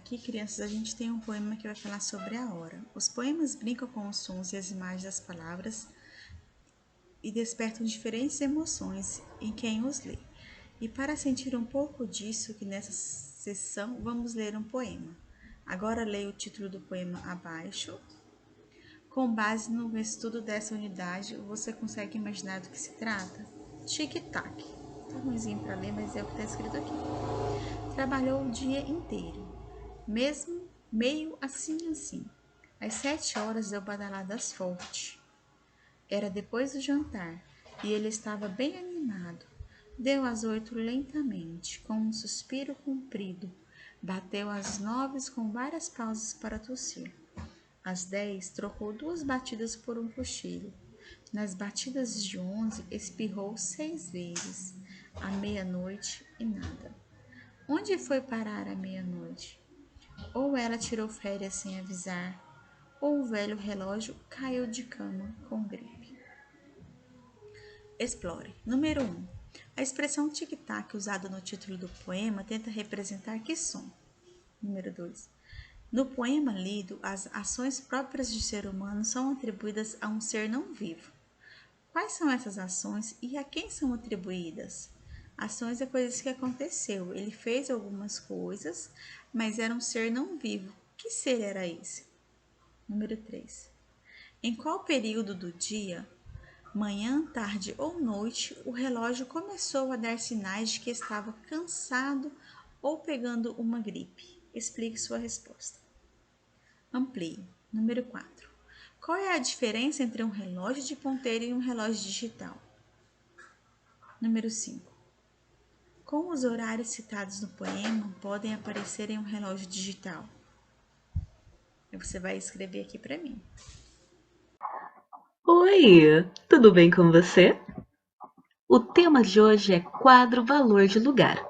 Aqui, crianças, a gente tem um poema que vai falar sobre a hora. Os poemas brincam com os sons e as imagens das palavras e despertam diferentes emoções em quem os lê. E para sentir um pouco disso, que nessa sessão vamos ler um poema. Agora leio o título do poema abaixo. Com base no estudo dessa unidade, você consegue imaginar do que se trata? Tic-tac. Tá ruimzinho para ler, mas é o que está escrito aqui. Trabalhou o dia inteiro, mesmo meio assim. Às 7 horas deu badaladas forte. Era depois do jantar e ele estava bem animado. Deu às 8 lentamente, com um suspiro comprido. Bateu às 9 com várias pausas para tossir. Às 10 trocou 2 batidas por um cochilo. Nas batidas de 11 espirrou 6 vezes. À meia-noite e nada. Onde foi parar a meia-noite? Ou ela tirou férias sem avisar, ou o velho relógio caiu de cama com gripe. Explore. Número 1. A expressão tic-tac usada no título do poema tenta representar que som? Número 2. No poema lido, as ações próprias de ser humano são atribuídas a um ser não vivo. Quais são essas ações e a quem são atribuídas? Ações é coisas que aconteceu. Ele fez algumas coisas, mas era um ser não vivo. Que ser era esse? Número 3. Em qual período do dia, manhã, tarde ou noite, o relógio começou a dar sinais de que estava cansado ou pegando uma gripe? Explique sua resposta. Amplie. Número 4. Qual é a diferença entre um relógio de ponteiro e um relógio digital? Número 5. Como os horários citados no poema podem aparecer em um relógio digital? Você vai escrever aqui para mim. Oi, tudo bem com você? O tema de hoje é quadro valor de lugar.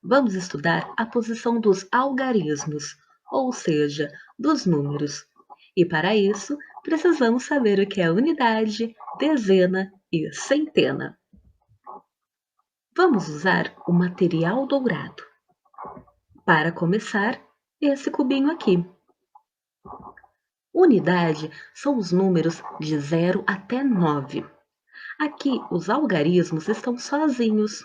Vamos estudar a posição dos algarismos, ou seja, dos números. E para isso, precisamos saber o que é unidade, dezena e centena. Vamos usar o material dourado. Para começar, esse cubinho aqui. Unidade são os números de 0 até 9. Aqui, os algarismos estão sozinhos.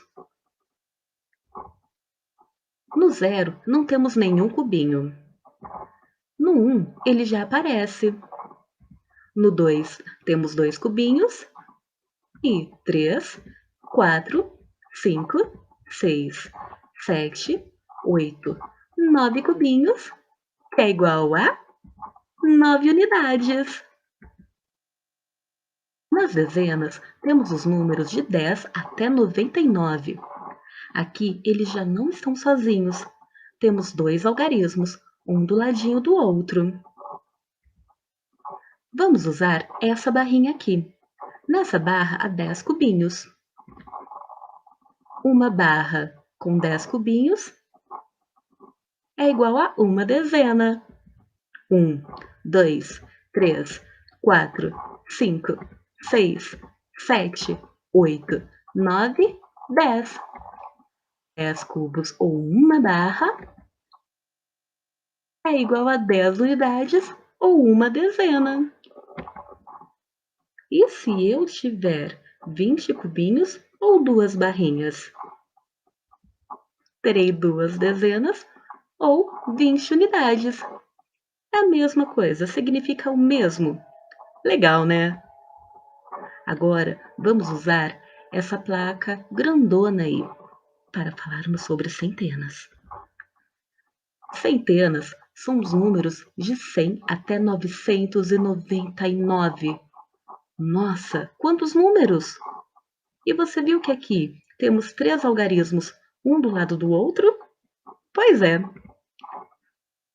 No 0, não temos nenhum cubinho. No 1, ele já aparece. No 2, temos 2 cubinhos. E 3, 4, 5, 6, 7, 8, 9 cubinhos, que é igual a 9 unidades. Nas dezenas, temos os números de 10 até 99. Aqui, eles já não estão sozinhos. Temos 2 algarismos, um do ladinho do outro. Vamos usar essa barrinha aqui. Nessa barra há 10 cubinhos. Uma barra com 10 cubinhos é igual a uma dezena. 1, 2, 3, 4, 5, 6, 7, 8, 9, 10. 10 cubos ou uma barra é igual a 10 unidades ou uma dezena. E se eu tiver 20 cubinhos ou 2 barrinhas? Terei 2 dezenas ou 20 unidades. É a mesma coisa, significa o mesmo. Legal, né? Agora, vamos usar essa placa grandona aí para falarmos sobre centenas. Centenas são os números de 100 até 999. Nossa, quantos números! E você viu que aqui temos 3 algarismos, um do lado do outro? Pois é.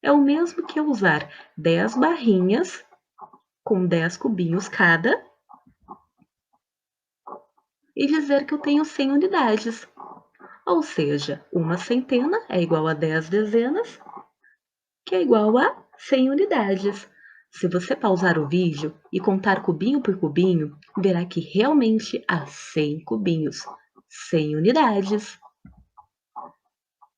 É o mesmo que eu usar 10 barrinhas com 10 cubinhos cada e dizer que eu tenho 100 unidades. Ou seja, uma centena é igual a 10 dezenas, que é igual a 100 unidades. Se você pausar o vídeo e contar cubinho por cubinho, verá que realmente há 100 cubinhos, 100 unidades.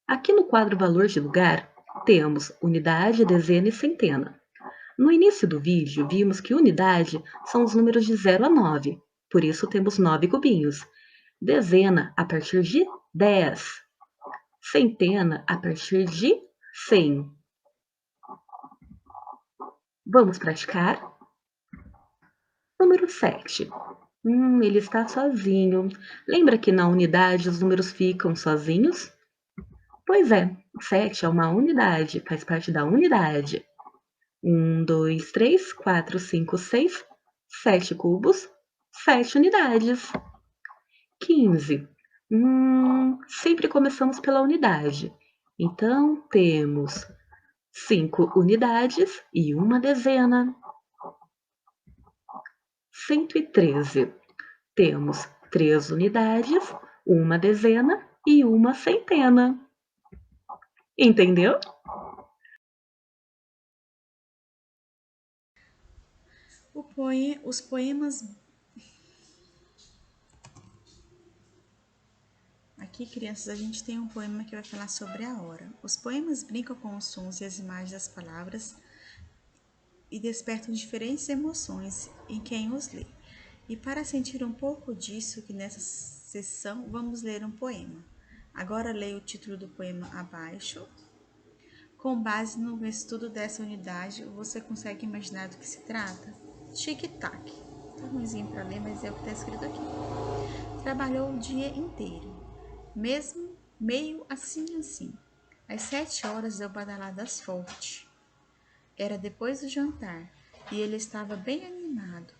Aqui no quadro valor de lugar, temos unidade, dezena e centena. No início do vídeo, vimos que unidade são os números de 0 a 9, por isso temos 9 cubinhos. Dezena a partir de 10. Centena a partir de 100. Vamos praticar? Número 7. Ele está sozinho. Lembra que na unidade os números ficam sozinhos? Pois é, 7 é uma unidade, faz parte da unidade. 1, 2, 3, 4, 5, 6, 7 cubos, 7 unidades. 15. Sempre começamos pela unidade. Então, temos 5 unidades e uma dezena. 113. Temos 3 unidades, uma dezena e uma centena. Entendeu? Os poemas. Aqui, crianças, a gente tem um poema que vai falar sobre a hora. Os poemas brincam com os sons e as imagens das palavras e despertam diferentes emoções em quem os lê. E para sentir um pouco disso, que nessa sessão vamos ler um poema. Agora leio o título do poema abaixo. Com base no estudo dessa unidade, você consegue imaginar do que se trata? Tic-tac. Tá ruimzinho para ler, mas é o que está escrito aqui. Trabalhou o dia inteiro, mesmo meio assim. Às 7 horas deu badaladas forte. Era depois do jantar e ele estava bem animado.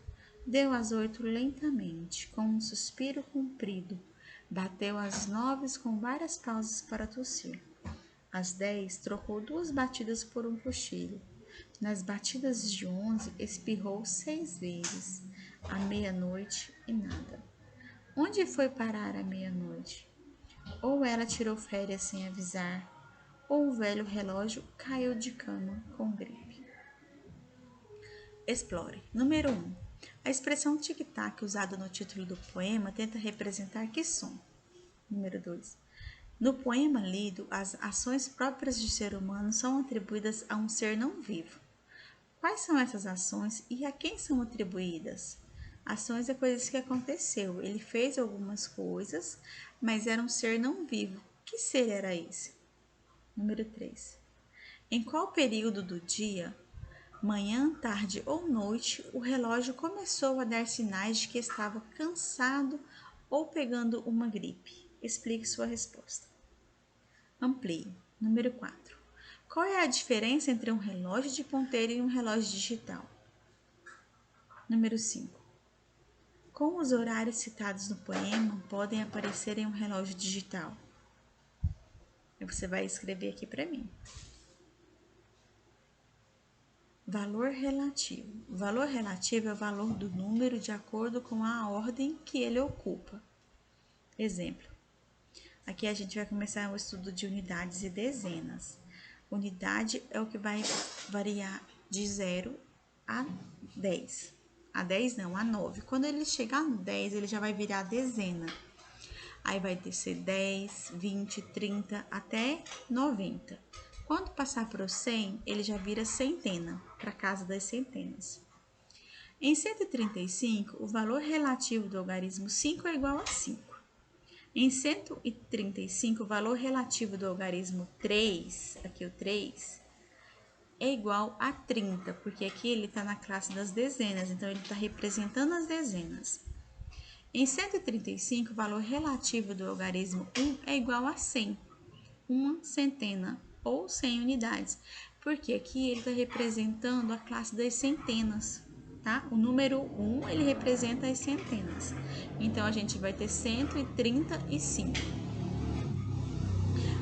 Deu às 8 lentamente, com um suspiro comprido. Bateu às 9 com várias pausas para tossir. Às 10 trocou 2 batidas por um cochilo. Nas batidas de 11 espirrou 6 vezes. À meia-noite e nada. Onde foi parar a meia-noite? Ou ela tirou férias sem avisar, ou o velho relógio caiu de cama com gripe. Explore. Número 1. A expressão tic-tac usada no título do poema tenta representar que som? Número 2. No poema lido, as ações próprias de ser humano são atribuídas a um ser não vivo. Quais são essas ações e a quem são atribuídas? Ações é coisas que aconteceu. Ele fez algumas coisas, mas era um ser não vivo. Que ser era esse? Número 3. Em qual período do dia, manhã, tarde ou noite, o relógio começou a dar sinais de que estava cansado ou pegando uma gripe? Explique sua resposta. Amplie. Número 4. Qual é a diferença entre um relógio de ponteiro e um relógio digital? Número 5. Como os horários citados no poema podem aparecer em um relógio digital? Você vai escrever aqui para mim. Valor relativo. O valor relativo é o valor do número de acordo com a ordem que ele ocupa. Exemplo. Aqui a gente vai começar o estudo de unidades e dezenas. Unidade é o que vai variar de 0 a 10. A 10 não, a 9. Quando ele chegar no 10, ele já vai virar dezena. Aí vai descer 10, 20, 30 até 90. Quando passar para o 100, ele já vira centena, para casa das centenas. Em 135, o valor relativo do algarismo 5 é igual a 5. Em 135, o valor relativo do algarismo 3, aqui o 3, é igual a 30, porque aqui ele está na classe das dezenas, então ele está representando as dezenas. Em 135, o valor relativo do algarismo 1 é igual a 100, uma centena ou 100 unidades, porque aqui ele está representando a classe das centenas, tá? O número 1 ele representa as centenas, então a gente vai ter 135.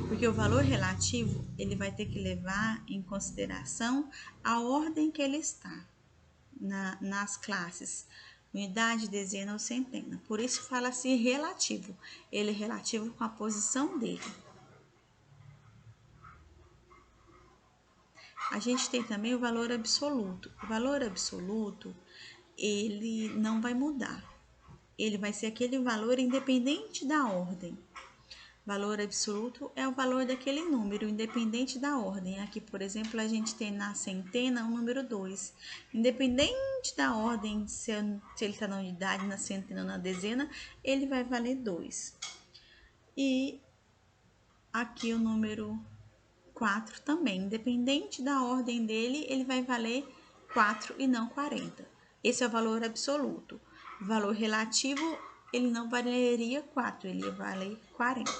Porque o valor relativo ele vai ter que levar em consideração a ordem que ele está nas classes, unidade, dezena ou centena. Por isso fala-se relativo, ele é relativo com a posição dele. A gente tem também o valor absoluto. O valor absoluto, ele não vai mudar. Ele vai ser aquele valor independente da ordem. Valor absoluto é o valor daquele número, independente da ordem. Aqui, por exemplo, a gente tem na centena o número 2. Independente da ordem, se ele está na unidade, na centena ou na dezena, ele vai valer 2. E aqui o número 4 também, independente da ordem dele, ele vai valer 4 e não 40. Esse é o valor absoluto. O valor relativo, ele não valeria 4, ele ia valer 40.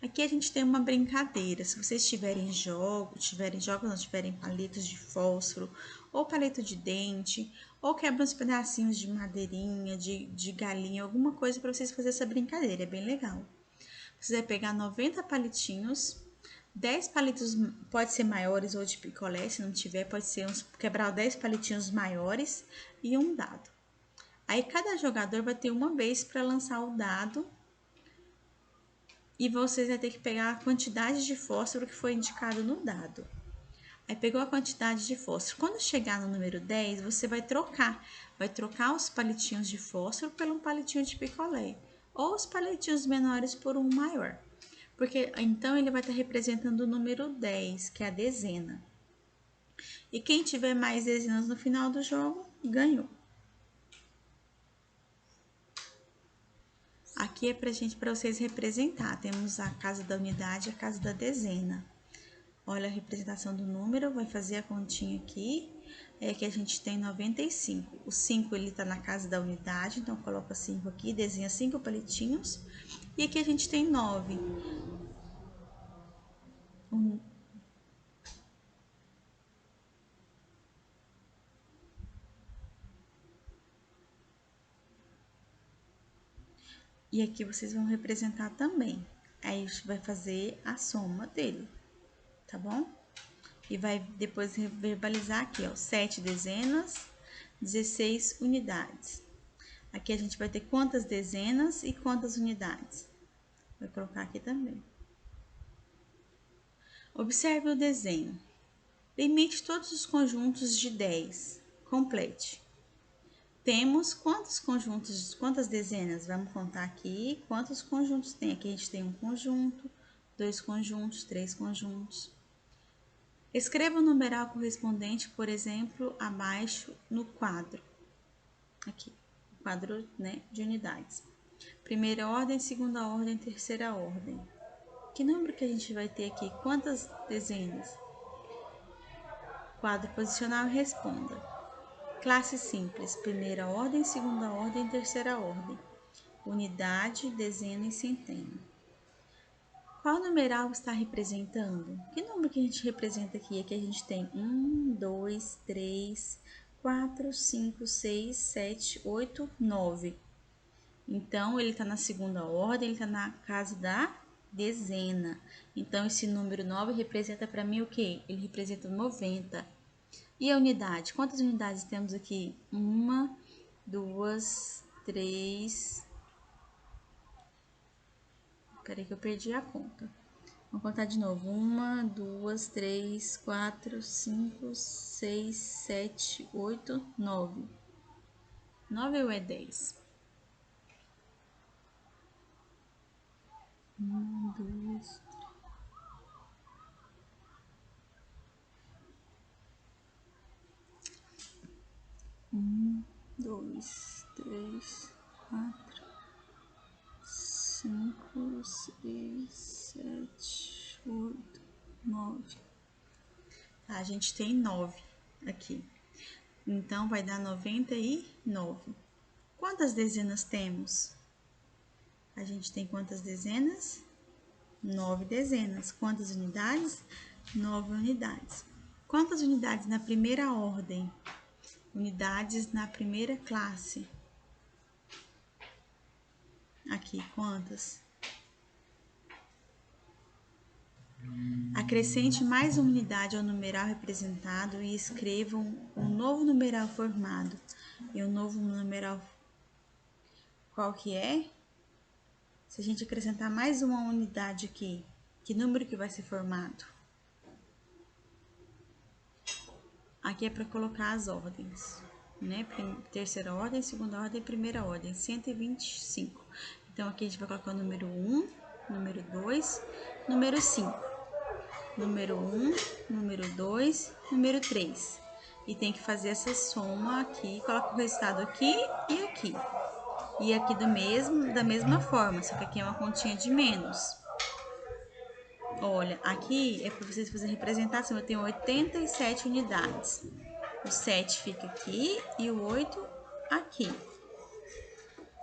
Aqui a gente tem uma brincadeira. Se vocês tiverem tiverem palitos de fósforo, ou palito de dente, ou quebram uns pedacinhos de madeirinha, de galinha, alguma coisa para vocês fazerem essa brincadeira. É bem legal. Você vai pegar 90 palitinhos, 10 palitos, pode ser maiores ou de picolé, se não tiver, pode ser quebrar 10 palitinhos maiores e um dado. Aí cada jogador vai ter uma vez para lançar o dado e vocês vão ter que pegar a quantidade de fósforo que foi indicado no dado. Aí pegou a quantidade de fósforo. Quando chegar no número 10, você vai trocar. Vai trocar os palitinhos de fósforo por um palitinho de picolé. Ou os palitinhos menores por um maior. Porque então ele vai estar representando o número 10, que é a dezena. E quem tiver mais dezenas no final do jogo, ganhou. Aqui é para vocês representar. Temos a casa da unidade e a casa da dezena. Olha a representação do número, vai fazer a continha aqui, é que a gente tem 95. O 5 ele tá na casa da unidade, então coloca 5 aqui, desenha 5 palitinhos. E aqui a gente tem 9. E aqui vocês vão representar também. Aí a gente vai fazer a soma dele, tá bom? E vai depois verbalizar aqui, ó, 7 dezenas, 16 unidades. Aqui a gente vai ter quantas dezenas e quantas unidades. Vou colocar aqui também. Observe o desenho. Limite todos os conjuntos de 10. Complete. Temos quantas dezenas? Vamos contar aqui quantos conjuntos tem. Aqui a gente tem um conjunto, 2 conjuntos, 3 conjuntos. Escreva o numeral correspondente, por exemplo, abaixo no quadro. Aqui, o quadro, né, de unidades. Primeira ordem, segunda ordem, terceira ordem. Que número que a gente vai ter aqui? Quantas dezenas? Quadro posicional, responda. Classe simples, primeira ordem, segunda ordem, terceira ordem. Unidade, dezena e centena. Qual numeral está representando? Que número que a gente representa aqui? Aqui a gente tem 1, 2, 3, 4, 5, 6, 7, 8, 9. Então, ele está na segunda ordem, ele está na casa da dezena. Então, esse número 9 representa para mim o quê? Ele representa 90. E a unidade? Quantas unidades temos aqui? 1, 2, 3. Peraí que eu perdi a conta. Vamos contar de novo. 1, 2, 3, 4, 5, 6, 7, 8, 9. 9 ou é 10? 1, 2, 1, 2, 3, 4, 5, 6, 7, 8, 9. Tá, a gente tem 9 aqui. Então, vai dar 99. Quantas dezenas temos? A gente tem quantas dezenas? 9 dezenas. Quantas unidades? 9 unidades. Quantas unidades na primeira ordem? Unidades na primeira classe. Aqui, quantas? Acrescente mais uma unidade ao numeral representado e escreva um novo numeral formado. E o novo numeral, qual que é? Se a gente acrescentar mais uma unidade aqui, que número que vai ser formado? Aqui é para colocar as ordens. né? Terceira ordem, segunda ordem, primeira ordem, 125. Então, aqui a gente vai colocar o número 1, número 2, número 5. Número 1, número 2, número 3. E tem que fazer essa soma aqui, coloca o resultado aqui e aqui. E aqui da mesma forma, só que aqui é uma continha de menos. Olha, aqui é para vocês fazerem representação, eu tenho 87 unidades. O 7 fica aqui e o 8 aqui,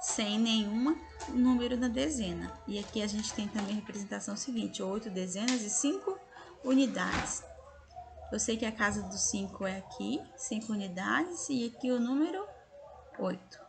sem nenhum número na dezena. E aqui a gente tem também a representação seguinte, 8 dezenas e 5 unidades. Eu sei que a casa dos 5 é aqui, 5 unidades, e aqui o número 8.